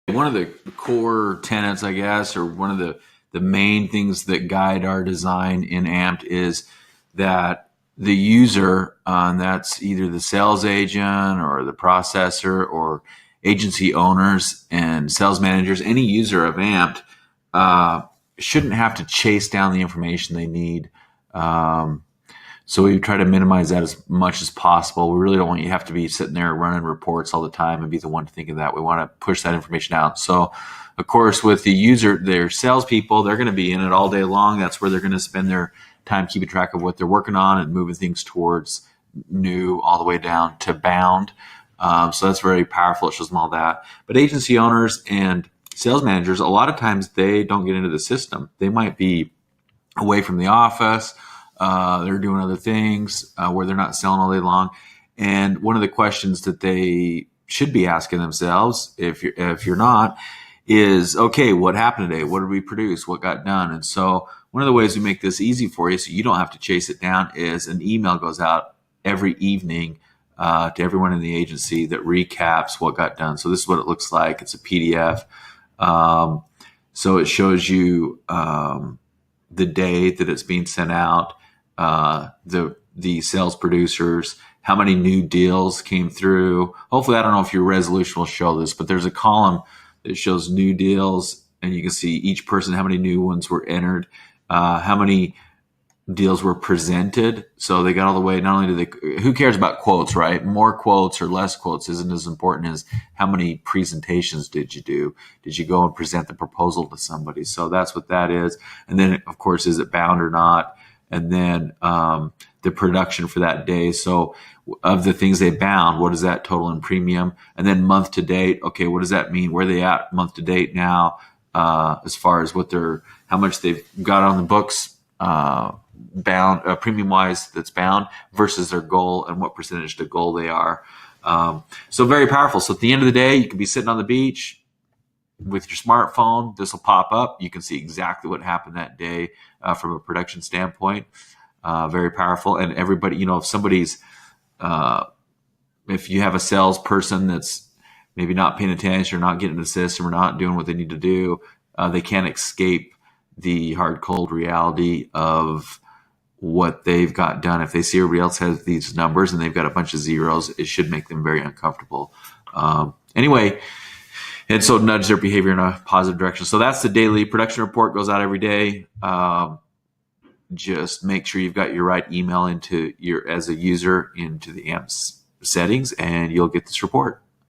One of the core tenets, I guess, or one of the main things that guide our design in Amped is that the user, and that's either the sales agent or the processor or agency owners and sales managers, any user of Amped uh, shouldn't have to chase down the information they need. Um, so we try to minimize that as much as possible. We really don't want you to have to be sitting there running reports all the time and be the one to think of that. We want to push that information out. So, of course, with the user, their salespeople, they're going to be in it all day long. That's where they're going to spend their time keeping track of what they're working on and moving things towards new all the way down to bound. So that's very powerful. It shows them all that. But agency owners and sales managers, a lot of times they don't get into the system. They might be away from the office. They're doing other things where they're not selling all day long. And one of the questions that they should be asking themselves, if you're not, is, okay, what happened today? What did we produce? What got done? And so one of the ways we make this easy for you so you don't have to chase it down is an email goes out every evening to everyone in the agency that recaps what got done. So this is what it looks like. It's a PDF. So it shows you the day that it's being sent out, the sales producers, how many new deals came through. Hopefully, I don't know if your resolution will show this, but there's a column that shows new deals, and you can see each person, how many new ones were entered, how many deals were presented. So they got all the way, not only do they, who cares about quotes, right? More quotes or less quotes isn't as important as how many presentations did you do? Did you go and present the proposal to somebody? So that's what that is. And then, of course, is it bound or not? And then the production for that day. So of the things they bound, what is that total in premium? And then month to date. Okay, what does that mean? Where are they at month to date now, as far as how much they've got on the books, bound premium wise that's bound versus their goal and what percentage to goal they are. So very powerful. So at the end of the day, you can be sitting on the beach with your smartphone. This will pop up. You can see exactly what happened that day from a production standpoint. Very powerful. And everybody, if you have a salesperson that's maybe not paying attention or not getting the system or not doing what they need to do, they can't escape the hard, cold reality of what they've got done. If they see everybody else has these numbers and they've got a bunch of zeros, it should make them very uncomfortable. Anyway, and so nudge their behavior in a positive direction. So that's the daily production report, goes out every day. Just make sure you've got your right email as a user into the AMP settings, and you'll get this report.